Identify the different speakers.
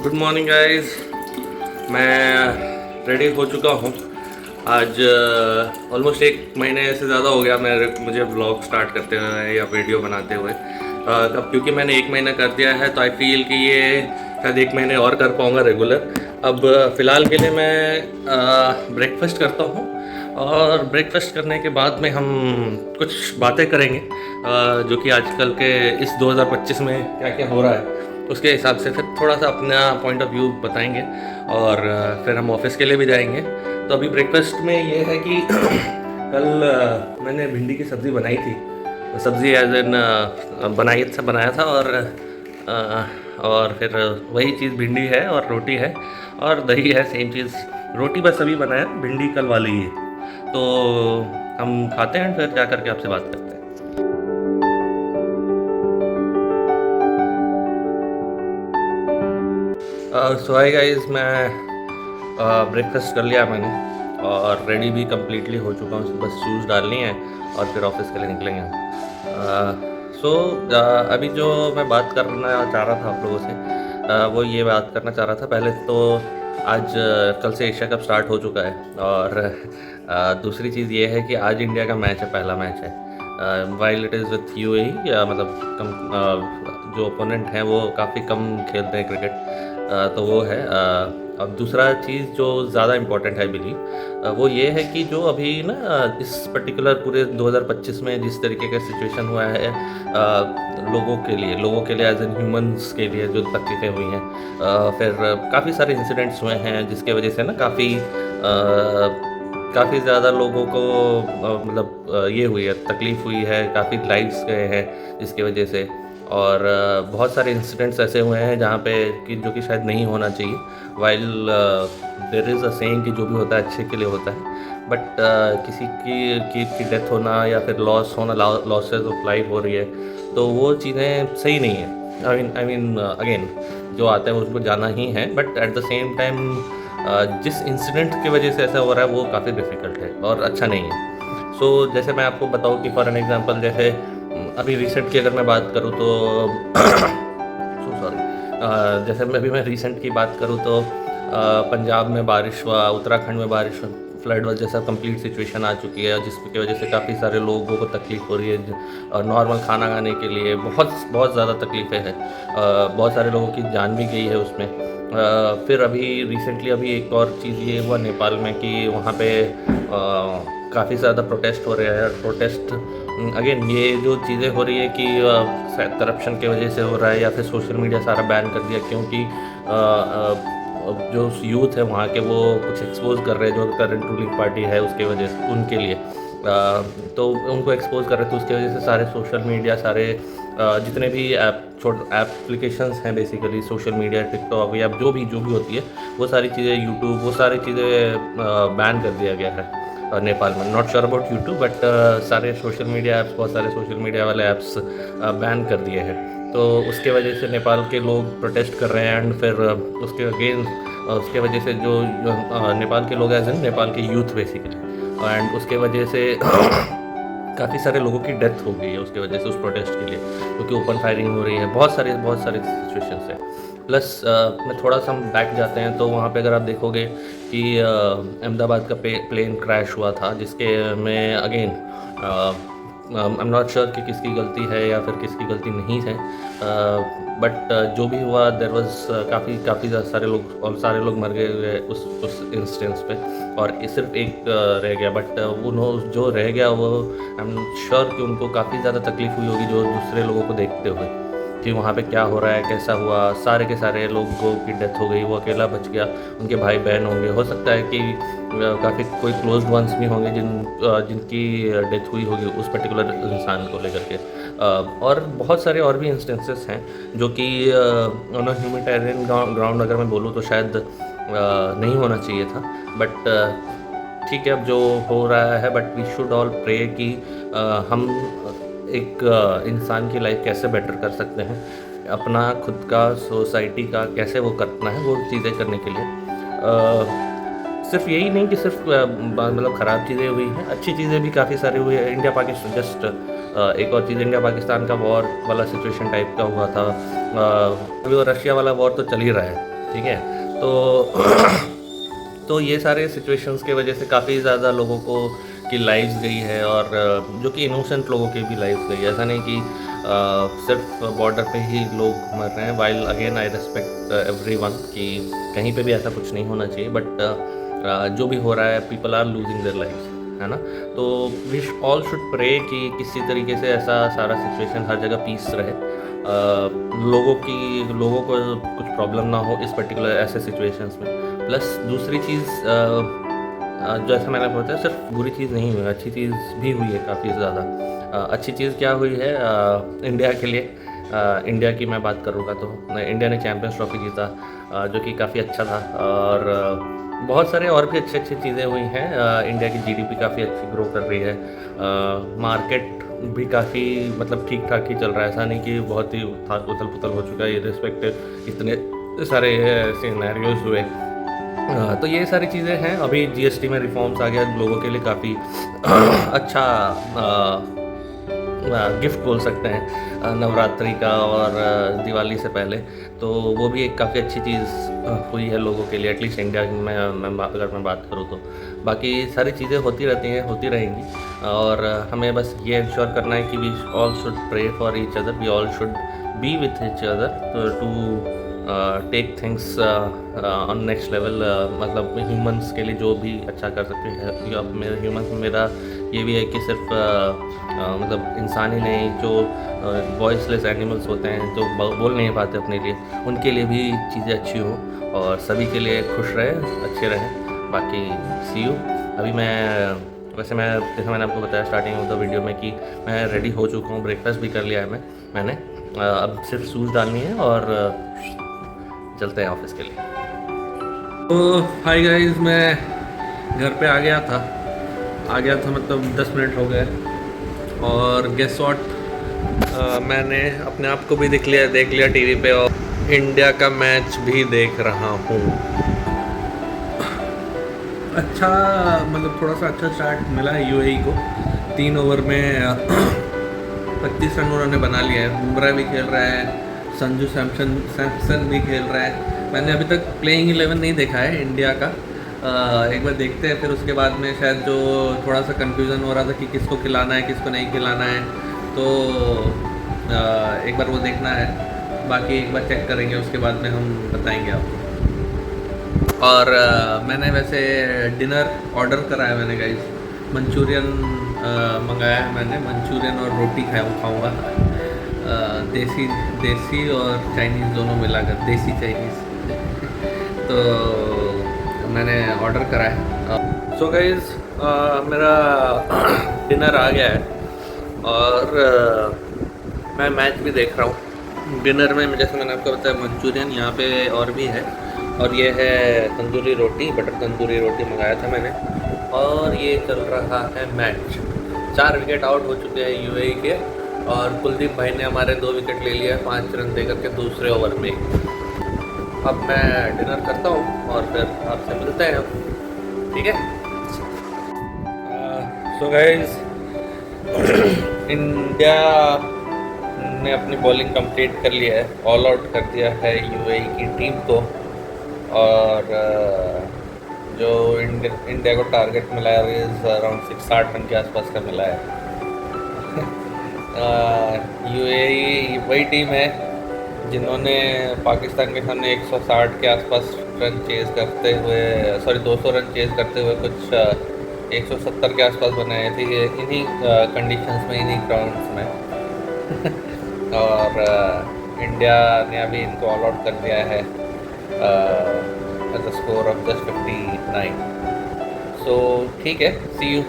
Speaker 1: Good morning guys. मैं ready हो चुका हूँ। आज ऑलमोस्ट 1 महीने से ज़्यादा हो गया मुझे ब्लॉग स्टार्ट करते हुए या वीडियो बनाते हुए। अब क्योंकि मैंने 1 महीना कर दिया है तो आई फील कि ये शायद 1 महीने और कर पाऊँगा रेगुलर। अब फ़िलहाल के लिए मैं ब्रेकफास्ट करता हूँ और ब्रेकफास्ट करने के बाद में हम कुछ बातें करेंगे जो कि आजकल के इस 2025 में क्या क्या हो रहा है उसके हिसाब से फिर थोड़ा सा अपना पॉइंट ऑफ व्यू बताएंगे और फिर हम ऑफिस के लिए भी जाएंगे। तो अभी ब्रेकफास्ट में ये है कि कल मैंने भिंडी की सब्ज़ी बनाई थी। सब्ज़ी एज एन बनाया था और फिर वही चीज़ भिंडी है और रोटी है और दही है, सेम चीज़। रोटी बस अभी बनाया, भिंडी कल वाली है। तो हम खाते हैं फिर जा करके आपसे बात करते हैं। सो हाय गाइस, मैं ब्रेकफास्ट कर लिया मैंने और रेडी भी कम्प्लीटली हो चुका हूँ। बस शूज़ डालनी है और फिर ऑफिस के लिए निकलेंगे। अभी जो मैं बात करना चाह रहा था आप लोगों से, वो ये बात करना चाह रहा था। पहले तो आज कल से एशिया कप स्टार्ट हो चुका है और दूसरी चीज़ ये है कि आज इंडिया का मैच है, पहला मैच है। While it is with UAE, मतलब जो ओपोनेंट हैं वो काफ़ी कम खेलते हैं क्रिकेट। तो वो है। अब दूसरा चीज़ जो ज़्यादा इम्पोर्टेंट है बिलीव, वो ये है कि जो अभी ना इस पर्टिकुलर पूरे 2025 में जिस तरीके का सिचुएशन हुआ है लोगों के लिए एज एन ह्यूमंस के लिए जो तकलीफ़ें हुई हैं, फिर काफ़ी सारे इंसिडेंट्स हुए हैं जिसके वजह से ना काफ़ी ज़्यादा लोगों को ये हुई है, तकलीफ़ हुई है, काफ़ी लाइव्स गए हैं जिसकी वजह से। और बहुत सारे इंसिडेंट्स ऐसे हुए हैं जहाँ पे कि जो कि शायद नहीं होना चाहिए। While there is a saying कि जो भी होता है अच्छे के लिए होता है, बट किसी की डेथ होना या फिर लॉस होना, लॉसेस ऑफ लाइफ हो रही है, तो वो चीज़ें सही नहीं है। आई मीन अगेन जो आता है उसको जाना ही है, but at the same time जिस इंसिडेंट की वजह से ऐसा हो रहा है वो काफ़ी डिफ़िकल्ट है और अच्छा नहीं है। सो जैसे मैं आपको बताऊँ कि फॉर एन एग्ज़ाम्पल, जैसे अभी रिसेंट की अगर मैं बात करूँ तो सो सॉरी, जैसे मैं रिसेंट की बात करूँ तो पंजाब में बारिश हुआ, उत्तराखंड में बारिश हुआ, फ्लड जैसा कंप्लीट सिचुएशन आ चुकी है जिसकी वजह से काफ़ी सारे लोगों को तकलीफ़ हो रही है। नॉर्मल खाना खाने के लिए बहुत ज़्यादा तकलीफ़ें हैं। बहुत सारे लोगों की जान भी गई है उसमें। फिर अभी रिसेंटली एक और चीज़ ये हुआ नेपाल में कि वहाँ पे काफ़ी ज़्यादा प्रोटेस्ट हो रहे हैं। प्रोटेस्ट अगेन ये जो चीज़ें हो रही है कि शायद करप्शन की वजह से हो रहा है या फिर सोशल मीडिया सारा बैन कर दिया, क्योंकि जो यूथ है वहाँ के वो कुछ एक्सपोज कर रहे हैं जो करंट रूलिंग पार्टी है उसके वजह से उनके लिए। तो उनको एक्सपोज कर रहे थे, उसकी वजह से सारे सोशल मीडिया, सारे जितने भी एप्लीकेशंस हैं बेसिकली सोशल मीडिया, टिकटॉक या जो भी होती है वो सारी चीज़ें, यूट्यूब, वो सारी चीज़ें बैन कर दिया गया है नेपाल में। Not sure about YouTube, but सारे सोशल मीडिया ऐप्स, बहुत सारे सोशल मीडिया वाले ऐप्स बैन कर दिए हैं। तो उसके वजह से नेपाल के लोग प्रोटेस्ट कर रहे हैं एंड फिर उसके अगेंस्ट उसके वजह से जो नेपाल के लोग एज इन नेपाल के यूथ बेसिकली, एंड उसके वजह से काफ़ी सारे लोगों की डेथ हो गई है उसके वजह से उस प्रोटेस्ट के लिए, क्योंकि ओपन फायरिंग हो रही है। बहुत सारे सिचुएशंस हैं। प्लस मैं थोड़ा सा हम बैक जाते हैं तो वहाँ पे अगर आप देखोगे कि अहमदाबाद का प्लेन क्रैश हुआ था जिसके में again I am not sure कि किसकी गलती है या फिर किसकी गलती नहीं है, बट जो भी हुआ देयर वाज काफ़ी सारे लोग मर गए उस इंस्टेंस पे, और सिर्फ एक रह गया। बट जो रह गया वो आई एम श्योर कि उनको काफ़ी ज़्यादा तकलीफ़ हुई होगी जो दूसरे लोगों को देखते हुए कि वहाँ पे क्या हो रहा है, कैसा हुआ। सारे के सारे लोगों की डेथ हो गई, वो अकेला बच गया, उनके भाई बहन होंगे, हो सकता है कि काफ़ी कोई क्लोज्ड वंस भी होंगे जिनकी डेथ हुई होगी उस पर्टिकुलर इंसान को लेकर के। और बहुत सारे और भी इंस्टेंसेस हैं जो कि ऑन अ ह्यूमैनिटेरियन ग्राउंड अगर मैं बोलूँ तो शायद नहीं होना चाहिए था, बट ठीक है अब जो हो रहा है। But we should all pray कि हम एक इंसान की लाइफ कैसे बेटर कर सकते हैं, अपना खुद का, सोसाइटी का कैसे वो करना है, वो चीज़ें करने के लिए सिर्फ यही नहीं कि सिर्फ ख़राब चीज़ें हुई हैं, अच्छी चीज़ें भी काफ़ी सारी हुई है। इंडिया पाकिस्तान जस्ट एक और चीज़, इंडिया पाकिस्तान का वॉर वाला सिचुएशन टाइप का हुआ था। अभी वो रशिया वाला वॉर तो चल ही रहा है, ठीक है। तो तो ये सारे सिचुएशंस की वजह से काफ़ी ज़्यादा लोगों को की लाइफ्स गई है, और जो कि इनोसेंट लोगों की भी लाइफ्स गई है। ऐसा नहीं कि सिर्फ बॉर्डर पे ही लोग मर रहे हैं। While again I respect everyone कि कहीं पे भी ऐसा कुछ नहीं होना चाहिए, बट जो भी हो रहा है, people are losing their lifes, है ना। तो वी ऑल शुड प्रे कि किसी तरीके से ऐसा सारा सिचुएशन हर जगह पीस रहे, लोगों को कुछ प्रॉब्लम ना हो इस पर्टिकुलर ऐसे सिचुएशंस में। प्लस दूसरी चीज़, जैसा मैंने बताया, सिर्फ बुरी चीज़ नहीं हुई, अच्छी चीज़ भी हुई है काफ़ी ज़्यादा। अच्छी चीज़ क्या हुई है इंडिया के लिए? इंडिया की मैं बात करूँगा तो इंडिया ने चैम्पियंस ट्रॉफी जीता, जो कि काफ़ी अच्छा था। और बहुत सारे और भी अच्छी अच्छी चीज़ें हुई हैं। इंडिया की जीडीपी काफ़ी अच्छी ग्रो कर रही है, मार्केट भी काफ़ी मतलब ठीक ठाक ही चल रहा है। ऐसा नहीं कि बहुत ही उथल पुथल हो चुका है, रिस्पेक्टिव इतने सारे सिनेरियोज हुए। तो ये सारी चीज़ें हैं। अभी जीएसटी में रिफॉर्म्स आ गया, लोगों के लिए काफ़ी अच्छा गिफ्ट बोल सकते हैं नवरात्रि का, और दिवाली से पहले। तो वो भी एक काफ़ी अच्छी चीज़ हुई है लोगों के लिए, एटलीस्ट इंडिया में अगर मैं बात करूँ तो। बाकी सारी चीज़ें होती रहती हैं, होती रहेंगी, और हमें बस ये इंश्योर करना है कि we all should pray for each other, we all should be with each other to take things on next level. मतलब ह्यूमंस के लिए जो भी अच्छा कर सकते हैं, या मेरा ह्यूमंस में मेरा ये भी है कि सिर्फ मतलब इंसान ही नहीं, जो वॉइसलेस एनिमल्स होते हैं, जो बोल नहीं पाते अपने लिए, उनके लिए भी चीज़ें अच्छी हों, और सभी के लिए खुश रहें, अच्छे रहें। बाकी सी यू। अभी वैसे मैं जैसे मैंने आपको बताया स्टार्टिंग ऑफ द वीडियो में कि मैं रेडी हो चुका हूँ, ब्रेकफास्ट भी कर लिया है मैंने। अब सिर्फ शूज़ डालनी है और चलते हैं ऑफिस के लिए। तो हाय गाइस, मैं घर पे आ गया था मतलब 10 मिनट हो गए, और गेस व्हाट, मैंने अपने आप को भी देख लिया टीवी पे, और इंडिया का मैच भी देख रहा हूँ। अच्छा, मतलब थोड़ा सा अच्छा स्टार्ट मिला है यूएई को। 3 ओवर में 25 रन उन्होंने बना लिया है। बुमराह भी खेल रहा है, संजू सैमसन भी खेल रहा है। मैंने अभी तक प्लेइंग 11 नहीं देखा है इंडिया का, एक बार देखते हैं, फिर उसके बाद में शायद जो थोड़ा सा कन्फ्यूज़न हो रहा था कि किसको खिलाना है किसको नहीं खिलाना है, तो एक बार वो देखना है। बाकी एक बार चेक करेंगे, उसके बाद में हम बताएंगे आपको। और मैंने वैसे डिनर ऑर्डर करा है मैंने गाइस, मंचूरियन मंगाया है मैंने, मंचूरियन और रोटी खाऊंगा, देसी और चाइनीज़ दोनों मिलाकर, देसी चाइनीज़। तो मैंने ऑर्डर करा है। सो गाइस, मेरा डिनर आ गया है, और मैं मैच भी देख रहा हूँ। डिनर में जैसे मैंने आपको बताया मंचूरियन, यहाँ पे और भी है, और ये है तंदूरी रोटी, बटर तंदूरी रोटी मंगाया था मैंने। और ये चल रहा है मैच। 4 विकेट आउट हो चुके हैं यूएई के, और कुलदीप भाई ने हमारे 2 विकेट ले लिया है 5 रन दे करके दूसरे ओवर में। अब मैं डिनर करता हूँ और फिर आपसे मिलते हैं हम, ठीक है। सो गाइस, इंडिया ने अपनी बॉलिंग कंप्लीट कर लिया है, ऑल आउट कर दिया है यूएई की टीम को, और जो इंडिया को टारगेट मिला है अराउंड 60 रन के आसपास का मिला है। यूएई वही टीम है जिन्होंने पाकिस्तान के सामने 160 के आसपास रन चेज़ करते हुए, 200 रन चेज़ करते हुए कुछ 170 के आसपास बनाए थे इन्हीं कंडीशंस में, इन्हीं ग्राउंड्स में। और इंडिया ने अभी इनको ऑल आउट कर दिया है as a score of just 59। So ठीक है, सी यू।